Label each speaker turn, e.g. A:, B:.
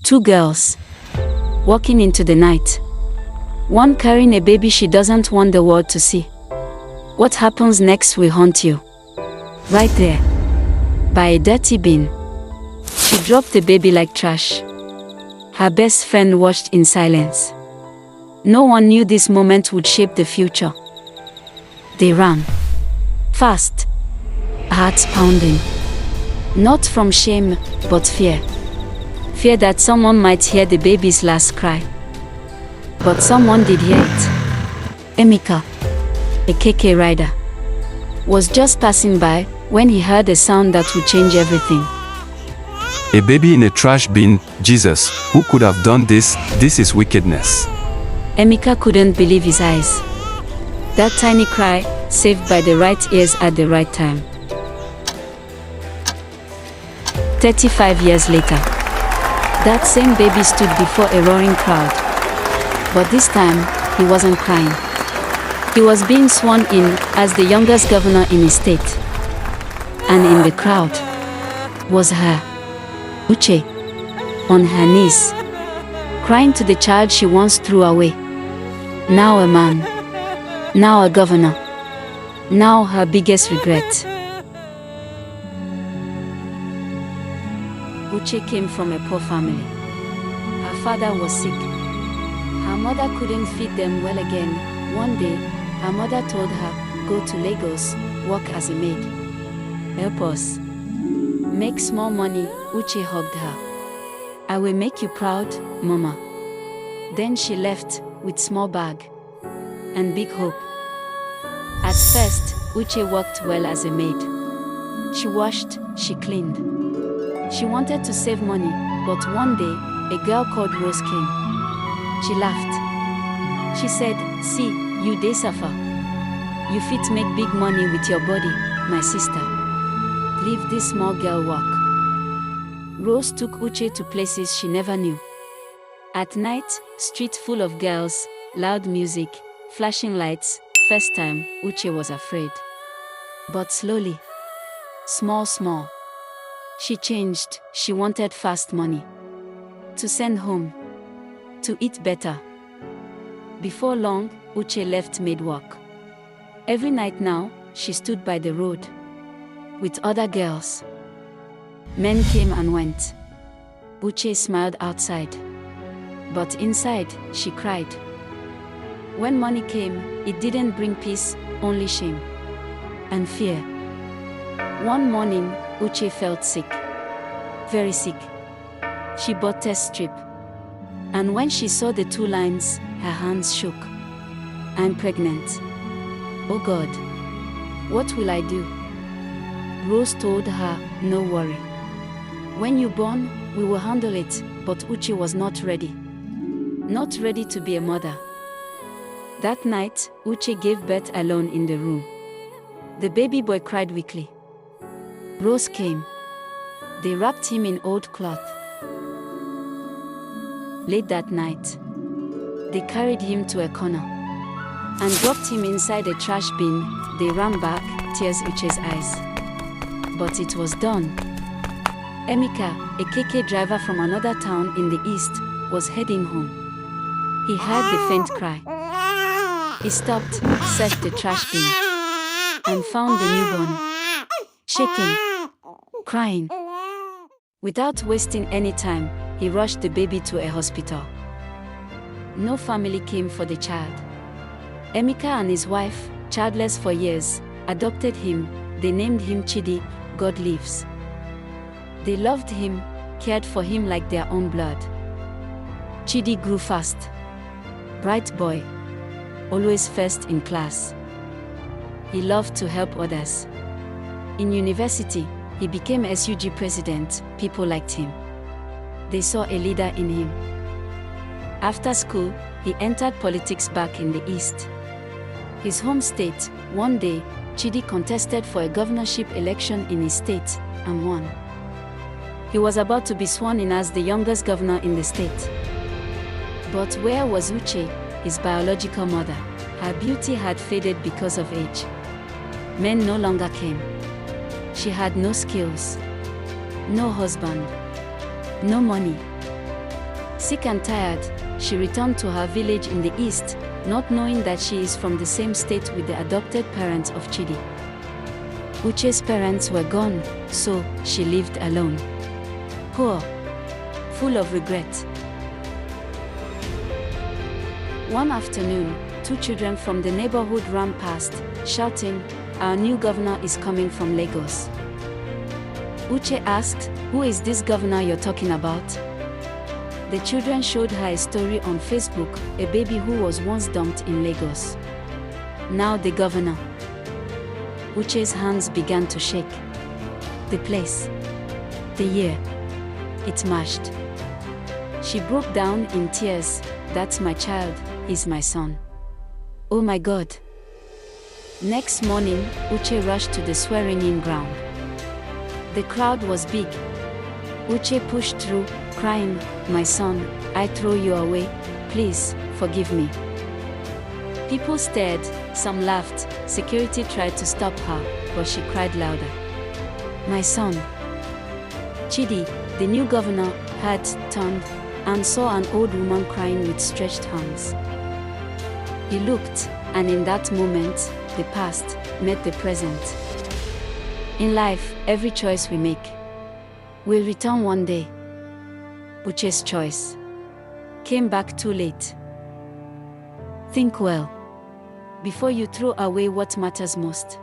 A: Two girls walking into the night. One carrying a baby she doesn't want the world to see. What happens next will haunt you. Right there, by a dirty bin. She dropped the baby like trash. Her best friend watched in silence. No one knew this moment would shape the future. They ran. Fast. Hearts pounding. Not from shame, but fear. Fear that someone might hear the baby's last cry. But someone did hear it. Emeka, a KK rider, was just passing by when he heard a sound that would change everything.
B: A baby in a trash bin, Jesus, who could have done this? This is wickedness.
A: Emeka couldn't believe his eyes. That tiny cry, saved by the right ears at the right time. 35 years later, that same baby stood before a roaring crowd. But this time, he wasn't crying. He was being sworn in as the youngest governor in his state. And in the crowd was her, Uche, on her knees, crying to the child she once threw away. Now a man, now a governor, now her biggest regret. Uche came from a poor family. Her father was sick. Her mother couldn't feed them well again. One day, her mother told her, go to Lagos, work as a maid. Help us make small money. Uche hugged her. I will make you proud, Mama. Then she left with small bag and big hope. At first, Uche worked well as a maid. She washed, she cleaned. She wanted to save money, but one day, a girl called Rose came. She laughed. She said, see, you dey suffer. You fit make big money with your body, my sister. Leave this small girl work. Rose took Uche to places she never knew. At night, street full of girls, loud music, flashing lights. First time, Uche was afraid. But slowly, small, she changed. She wanted fast money. To send home. To eat better. Before long, Uche left maid work. Every night now, she stood by the road. With other girls. Men came and went. Uche smiled outside. But inside, she cried. When money came, it didn't bring peace, only shame. And fear. One morning, Uche felt sick. Very sick. She bought test strip. And when she saw the 2 lines, her hands shook. I'm pregnant. Oh God. What will I do? Rose told her, no worry. When you're born, we will handle it, but Uche was not ready. Not ready to be a mother. That night, Uche gave birth alone in the room. The baby boy cried weakly. Rose came. They wrapped him in old cloth. Late that night, they carried him to a corner and dropped him inside a trash bin. They ran back, tears Uche's eyes. But it was done. Emeka, a KK driver from another town in the east, was heading home. He heard the faint cry. He stopped, searched the trash bin, and found the newborn, shaking, crying. Without wasting any time, he rushed the baby to a hospital. No family came for the child. Emeka and his wife, childless for years, adopted him. They named him Chidi, God lives. They loved him, cared for him like their own blood. Chidi grew fast. Bright boy. Always first in class. He loved to help others. In university, he became SUG president. People liked him. They saw a leader in him. After school, he entered politics back in the East. His home state. One day, Chidi contested for a governorship election in his state, and won. He was about to be sworn in as the youngest governor in the state. But where was Uche, his biological mother? Her beauty had faded because of age. Men no longer came. She had no skills, no husband, no money. Sick and tired, she returned to her village in the east, not knowing that she is from the same state with the adopted parents of Chidi. Uche's parents were gone, so she lived alone. Poor, full of regret. One afternoon, 2 children from the neighborhood ran past, shouting, "Our new governor is coming from Lagos." Uche asked, "Who is this governor you're talking about?" The children showed her a story on Facebook, a baby who was once dumped in Lagos. Now the governor. Uche's hands began to shake. The place. The year. It mashed. She broke down in tears. "That's my child, he's my son. Oh my God." Next morning, Uche rushed to the swearing-in ground. The crowd was big. Uche pushed through, crying, "My son, I throw you away, please, forgive me." People stared, some laughed, security tried to stop her, but she cried louder. "My son." Chidi, the new governor, had turned and saw an old woman crying with stretched hands. He looked, and in that moment, the past met the present. In life, every choice we make will return one day. Uche's choice came back too late. Think well before you throw away what matters most.